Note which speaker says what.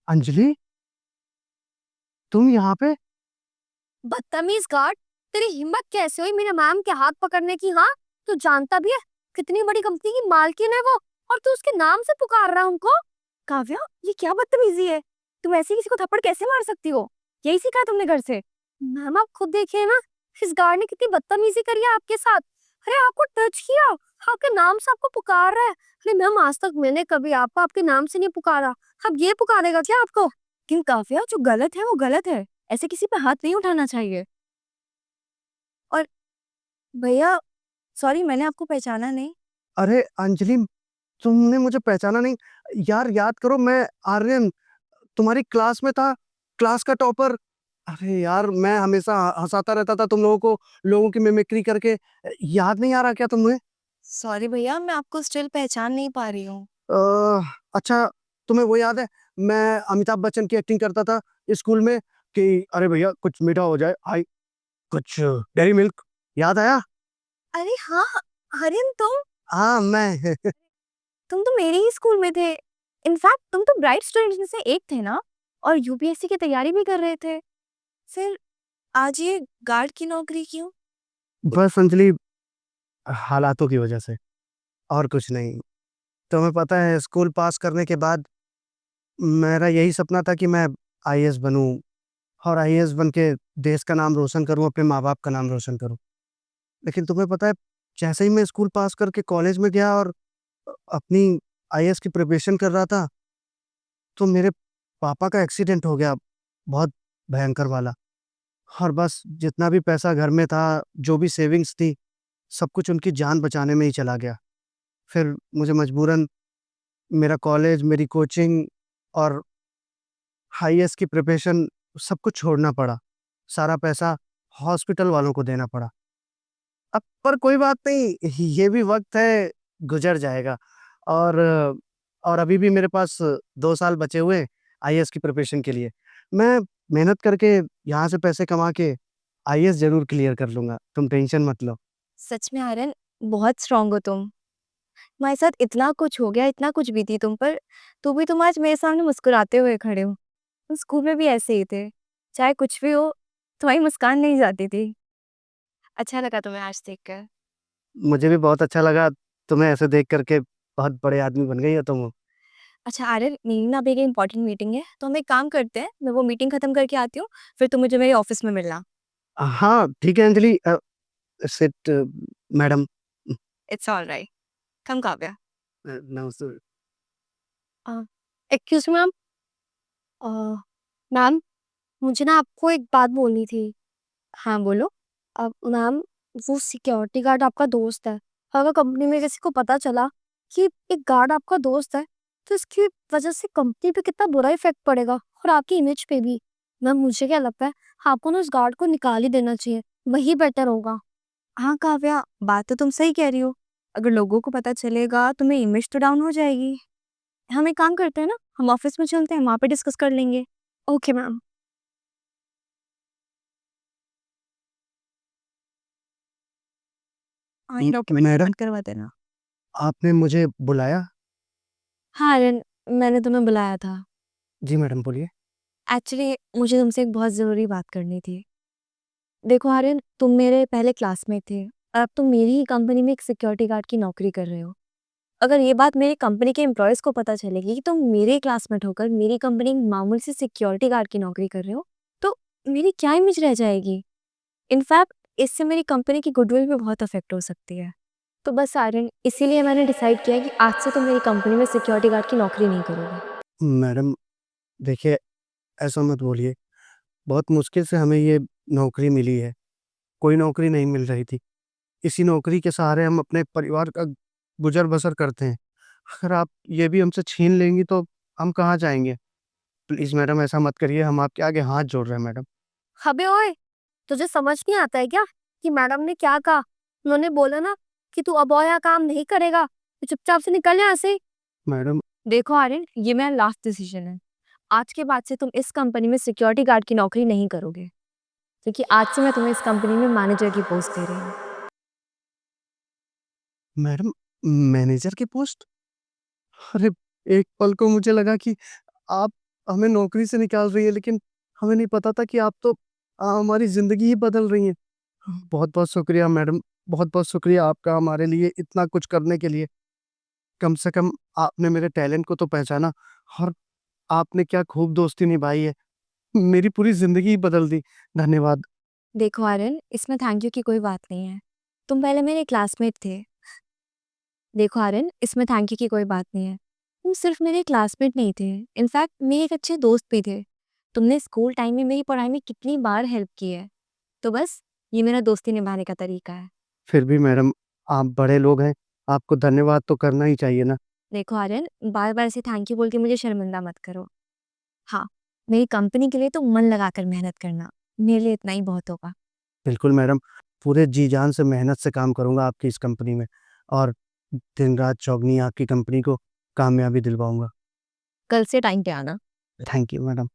Speaker 1: अंजलि, तुम यहाँ पे?
Speaker 2: बदतमीज गार्ड। तेरी हिम्मत कैसे हुई मेरे मैम के हाथ पकड़ने की? हाँ, तू जानता भी है कितनी बड़ी कंपनी की मालकिन है वो, और तू उसके नाम से पुकार रहा है उनको। काव्या, ये क्या बदतमीजी है? तुम ऐसे किसी को थप्पड़ कैसे मार सकती हो? यही सीखा है तुमने घर से? मैम आप खुद देखिए ना, इस गार्ड ने कितनी बदतमीजी करी है आपके साथ। अरे आपको टच किया, आपके नाम से आपको पुकार रहा है। अरे मैम, आज तक मैंने कभी आपको आपके नाम से नहीं पुकारा, अब ये पुकारेगा क्या आपको? लेकिन काव्या, जो गलत है वो गलत है। ऐसे किसी पे हाथ नहीं उठाना चाहिए। और भैया, सॉरी, मैंने आपको पहचाना नहीं।
Speaker 1: अरे अंजलि, तुमने मुझे पहचाना नहीं? यार याद करो, मैं आर्यन, तुम्हारी क्लास में था, क्लास का टॉपर। अरे यार, मैं हमेशा हंसाता रहता था तुम लोगों को, लोगों की मिमिक्री करके। याद नहीं आ रहा क्या तुम्हें?
Speaker 2: सॉरी भैया, मैं आपको स्टिल पहचान नहीं पा रही हूँ।
Speaker 1: अच्छा, तुम्हें वो याद है, मैं अमिताभ बच्चन की एक्टिंग करता था स्कूल में कि अरे भैया कुछ मीठा हो जाए, आई कुछ डेयरी मिल्क। याद आया?
Speaker 2: अरे हाँ, हरिन तुम
Speaker 1: हाँ, मैं।
Speaker 2: तुम तो मेरे ही स्कूल में थे। इनफैक्ट तुम तो ब्राइट स्टूडेंट्स में से एक थे ना, और यूपीएससी की तैयारी भी कर रहे थे। फिर आज ये गार्ड की नौकरी क्यों?
Speaker 1: बस अंजलि, हालातों की वजह से, और कुछ नहीं। तुम्हें पता है, स्कूल पास करने के बाद मेरा यही सपना था कि मैं आईएएस बनूं, और आईएएस बन के देश का नाम रोशन करूं, अपने माँ बाप का नाम रोशन करूं। लेकिन तुम्हें पता है, जैसे ही मैं स्कूल पास करके कॉलेज में गया और अपनी आईएएस की प्रिपरेशन कर रहा था, तो मेरे पापा का एक्सीडेंट हो गया, बहुत भयंकर वाला। और बस जितना भी पैसा घर में था, जो भी सेविंग्स थी, सब कुछ उनकी जान बचाने में ही चला गया। फिर मुझे मजबूरन मेरा कॉलेज, मेरी कोचिंग और आईएएस की प्रिपरेशन, सब कुछ छोड़ना पड़ा। सारा पैसा हॉस्पिटल वालों को देना पड़ा। अब पर कोई बात नहीं, ये भी वक्त है, गुजर जाएगा। और अभी भी मेरे पास 2 साल बचे हुए हैं आईएएस की प्रिपरेशन के लिए। मैं मेहनत करके यहाँ से पैसे कमा के आईएएस जरूर क्लियर कर लूंगा, तुम टेंशन मत लो।
Speaker 2: सच में आर्यन, बहुत स्ट्रांग हो तुम। तुम्हारे साथ इतना कुछ हो गया, इतना कुछ बीती तुम पर, तो भी तुम आज मेरे सामने मुस्कुराते हुए खड़े हो। तुम स्कूल में भी ऐसे ही थे, चाहे कुछ भी हो, तुम्हारी मुस्कान नहीं जाती थी। अच्छा लगा तुम्हें आज देखकर।
Speaker 1: मुझे भी बहुत अच्छा लगा तुम्हें ऐसे देख करके, बहुत बड़े आदमी बन गई हो तुम।
Speaker 2: अच्छा आर्यन, मेरी ना अभी एक इंपॉर्टेंट मीटिंग है, तो हम एक काम करते हैं, मैं वो मीटिंग खत्म करके आती हूँ, फिर तुम मुझे मेरे ऑफिस में मिलना।
Speaker 1: हाँ ठीक है Anjali, sit madam.
Speaker 2: It's all right. Come Kavya.
Speaker 1: नमस्ते।
Speaker 2: Excuse me ma'am. मैम, मुझे ना आपको एक बात बोलनी थी। हाँ बोलो। अब मैम, वो सिक्योरिटी गार्ड आपका दोस्त है। अगर कंपनी में किसी को पता चला कि एक गार्ड आपका दोस्त है, तो इसकी वजह से कंपनी पे कितना बुरा इफेक्ट पड़ेगा, और आपकी इमेज पे भी। मैम, मुझे क्या लगता है, आपको ना उस गार्ड को निकाल ही देना चाहिए, वही बेटर होगा। हाँ काव्या, बात तो तुम सही कह रही हो। अगर लोगों को पता चलेगा तो मेरी इमेज तो डाउन हो जाएगी। हम एक काम करते हैं ना, हम ऑफिस में चलते हैं, वहां पे डिस्कस कर लेंगे। Okay ma'am. हाँ, ये डॉक्यूमेंट
Speaker 1: मैडम,
Speaker 2: सबमिट करवा देना।
Speaker 1: आपने मुझे बुलाया?
Speaker 2: हाँ आर्यन, मैंने तुम्हें बुलाया था।
Speaker 1: जी मैडम, बोलिए।
Speaker 2: एक्चुअली मुझे तुमसे एक बहुत ज़रूरी बात करनी थी। देखो आर्यन, तुम मेरे पहले क्लासमेट थे, और अब तुम मेरी ही कंपनी में एक सिक्योरिटी गार्ड की नौकरी कर रहे हो। अगर ये बात मेरी कंपनी के एम्प्लॉयज़ को पता चलेगी कि तुम मेरे क्लासमेट होकर मेरी कंपनी में मामूली से सिक्योरिटी गार्ड की नौकरी कर रहे हो, तो मेरी क्या इमेज रह जाएगी? इनफैक्ट इससे मेरी कंपनी की गुडविल भी बहुत अफेक्ट हो सकती है। तो बस आर्यन, इसीलिए मैंने डिसाइड किया कि आज से तुम मेरी कंपनी में सिक्योरिटी गार्ड की नौकरी नहीं करोगे।
Speaker 1: मैडम देखिए, ऐसा मत बोलिए। बहुत मुश्किल से हमें ये नौकरी मिली है, कोई नौकरी नहीं मिल रही थी। इसी नौकरी के सहारे हम अपने परिवार का गुजर बसर करते हैं। अगर आप ये भी हमसे छीन लेंगी तो हम कहाँ जाएंगे? प्लीज मैडम, ऐसा मत करिए, हम आपके आगे हाथ जोड़ रहे हैं मैडम।
Speaker 2: अबे ओए, तुझे समझ नहीं आता है क्या कि मैडम ने क्या कहा? उन्होंने बोला ना कि तू अब और यहाँ काम नहीं करेगा, तो चुपचाप से निकल यहाँ से।
Speaker 1: मैडम,
Speaker 2: देखो आर्यन, ये मेरा लास्ट डिसीजन है। आज के बाद से तुम इस कंपनी में सिक्योरिटी गार्ड की नौकरी नहीं करोगे, क्योंकि आज से मैं तुम्हें इस कंपनी में मैनेजर की पोस्ट दे रही हूँ।
Speaker 1: मैडम, मैनेजर की पोस्ट? अरे, एक पल को मुझे लगा कि आप हमें नौकरी से निकाल रही है, लेकिन हमें नहीं पता था कि आप तो हमारी ज़िंदगी ही बदल रही हैं। बहुत-बहुत शुक्रिया मैडम, बहुत-बहुत शुक्रिया आपका हमारे लिए इतना कुछ करने के लिए। कम से कम आपने मेरे टैलेंट को तो पहचाना, और आपने क्या खूब दोस्ती निभाई है। मेरी पूरी ज़िंदगी ही बदल दी। धन्यवाद।
Speaker 2: देखो आर्यन, इसमें थैंक यू की कोई बात नहीं है। तुम पहले मेरे क्लासमेट थे। देखो आर्यन, इसमें थैंक यू की कोई बात नहीं है। तुम सिर्फ मेरे क्लासमेट नहीं थे, इनफैक्ट मेरे एक अच्छे दोस्त भी थे। तुमने स्कूल टाइम में मेरी पढ़ाई में कितनी बार हेल्प की है। तो बस ये मेरा दोस्ती निभाने का तरीका है।
Speaker 1: फिर भी मैडम, आप बड़े लोग हैं, आपको धन्यवाद तो करना ही चाहिए ना।
Speaker 2: देखो आर्यन, बार-बार ऐसे थैंक यू बोल के मुझे शर्मिंदा मत करो। हाँ, मेरी कंपनी के लिए तो मन लगाकर मेहनत करना, मेरे लिए इतना ही बहुत होगा।
Speaker 1: बिल्कुल मैडम, पूरे जी-जान से मेहनत से काम करूँगा आपकी इस कंपनी में, और दिन-रात चौगनी आपकी कंपनी को कामयाबी दिलवाऊँगा।
Speaker 2: कल से टाइम पे आना।
Speaker 1: Thank you madam.